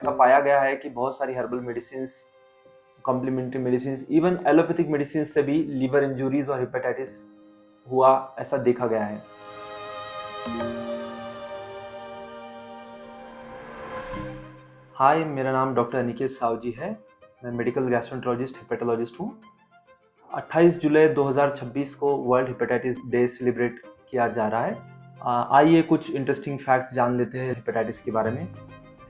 ऐसा पाया गया है कि बहुत सारी herbal medicine, complementary medicine, even allopathic medicine से भी लीवर इंजरीज और हेपेटाइटिस हुआ ऐसा देखा गया है। हाय, मेरा नाम डॉक्टर अनिकेत साहू जी है। मैं मेडिकल गैस्ट्रोएंटरोलॉजिस्ट हेपेटोलॉजिस्ट हूँ। 28 जुलाई 2026 को वर्ल्ड हेपेटाइटिस डे सेलिब्रेट किया जा रहा है। आइए कुछ इंटरेस्टिंग फैक्ट्स जान लेते हैं हेपेटाइटिस के बारे में।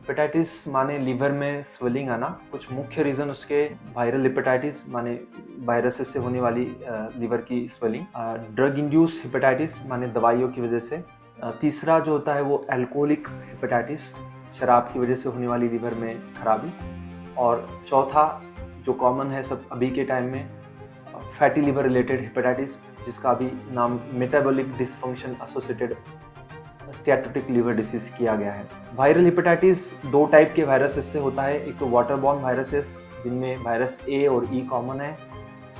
हेपेटाइटिस माने लीवर में स्वेलिंग आना। कुछ मुख्य रीज़न उसके वायरल हेपेटाइटिस माने वायरसेस से होने वाली लीवर की स्वेलिंग, ड्रग इंड्यूस हेपेटाइटिस माने दवाइयों की वजह से, तीसरा जो होता है वो अल्कोहलिक हेपेटाइटिस, शराब की वजह से होने वाली लीवर में खराबी, और चौथा जो कॉमन है सब अभी के टाइम में फैटी लीवर रिलेटेड हेपेटाइटिस, जिसका अभी नाम metabolic dysfunction associated steatotic liver disease किया गया है। वायरल हेपेटाइटिस दो टाइप के वायरसेस से होता है। एक तो वाटरबॉर्न वायरसेस जिनमें वायरस ए और ई कॉमन है,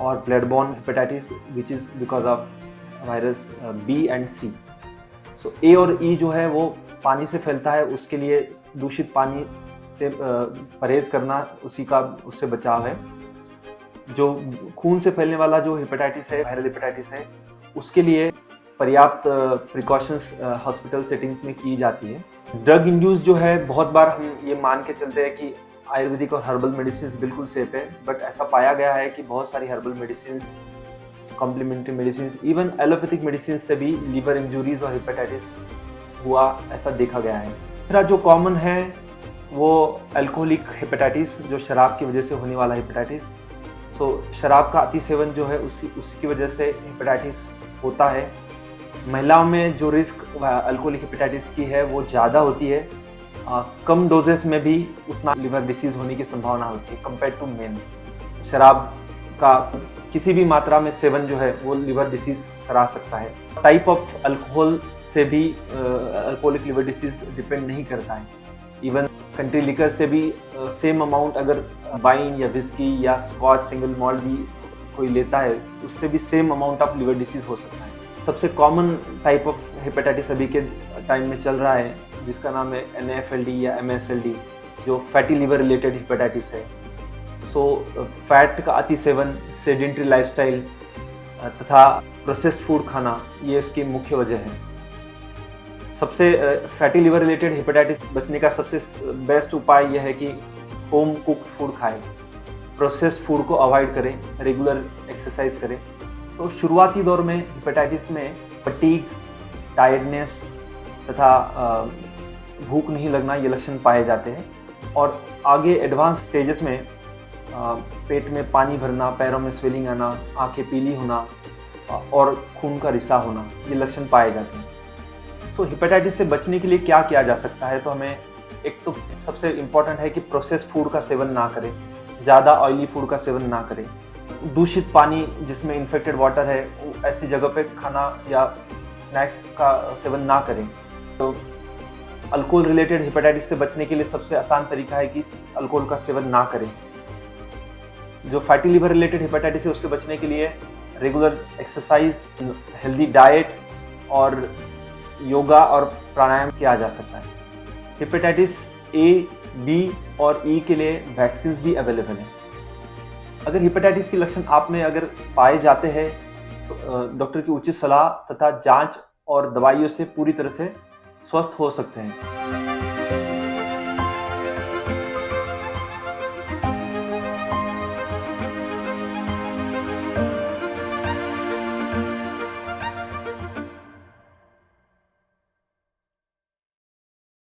और bloodborne hepatitis which is because of virus B and C. So A और ई जो है वो पानी से फैलता है, उसके लिए दूषित पानी से परहेज करना उससे बचाव है। जो खून से फैलने वाला जो हेपेटाइटिस है, वायरल हेपेटाइटिस है, उसके लिए पर्याप्त प्रिकॉशंस हॉस्पिटल सेटिंग्स में की जाती है। ड्रग इंड्यूस जो है, बहुत बार हम ये मान के चलते हैं कि आयुर्वेदिक और हर्बल मेडिसिन बिल्कुल सेफ है, बट ऐसा पाया गया है कि बहुत सारी herbal medicine, complementary medicine, even allopathic medicine से भी लीवर इंजरीज और हेपेटाइटिस हुआ ऐसा देखा गया है। दूसरा जो कॉमन है वो अल्कोहलिक हेपेटाइटिस, जो शराब की वजह से होने वाला हेपेटाइटिस। तो शराब का अति सेवन जो है उसकी वजह से हेपेटाइटिस होता है। महिलाओं में जो रिस्क अल्कोहलिक हेपेटाइटिस की है वो ज़्यादा होती है। कम डोजेस में भी उतना लिवर डिसीज होने की संभावना होती है कंपेयर टू मेन। शराब का किसी भी मात्रा में सेवन जो है वो लिवर डिसीज करा सकता है। टाइप ऑफ अल्कोहल से भी अल्कोहलिक लिवर डिसीज डिपेंड नहीं करता है। इवन कंट्री लिकर से भी सेम अमाउंट अगर वाइन या विस्की या स्कॉच सिंगल मॉल्ट भी कोई लेता है, उससे भी same amount of liver disease हो सकता है। सबसे कॉमन टाइप ऑफ हेपेटाइटिस अभी के टाइम में चल रहा है, जिसका नाम है NAFLD या MSLD, जो फैटी लिवर रिलेटेड हेपेटाइटिस है। सो फैट का अति सेवन, सेडेंटरी लाइफस्टाइल तथा प्रोसेस्ड फूड खाना, ये इसकी मुख्य वजह है। सबसे फैटी लिवर रिलेटेड हेपेटाइटिस बचने का सबसे बेस्ट उपाय यह है कि होम कुक्ड फूड खाएं, प्रोसेस्ड फूड को अवॉइड करें, रेगुलर एक्सरसाइज करें। तो शुरुआती दौर में हेपेटाइटिस में फटीग, टायर्डनेस तथा भूख नहीं लगना ये लक्षण पाए जाते हैं, और आगे एडवांस स्टेजेस में पेट में पानी भरना, पैरों में स्वेलिंग आना, आंखें पीली होना और खून का रिसा होना, ये लक्षण पाए जाते हैं। तो हेपेटाइटिस से बचने के लिए क्या किया जा सकता है? तो हमें एक तो सबसे इम्पॉर्टेंट है कि प्रोसेस्ड फूड का सेवन ना करें, ज़्यादा ऑयली फूड का सेवन ना करें, दूषित पानी जिसमें इन्फेक्टेड वाटर है ऐसी जगह पे खाना या स्नैक्स का सेवन ना करें। तो अल्कोहल रिलेटेड हेपेटाइटिस से बचने के लिए सबसे आसान तरीका है कि अल्कोहल का सेवन ना करें। जो फैटी लिवर रिलेटेड हेपेटाइटिस है उससे बचने के लिए रेगुलर एक्सरसाइज, हेल्दी डाइट और योगा और प्राणायाम किया जा सकता है। हेपेटाइटिस A, B और E के लिए वैक्सीन भी अवेलेबल हैं। अगर हेपेटाइटिस के लक्षण आप में अगर पाए जाते हैं तो डॉक्टर की उचित सलाह तथा जांच और दवाइयों से पूरी तरह से स्वस्थ हो सकते हैं।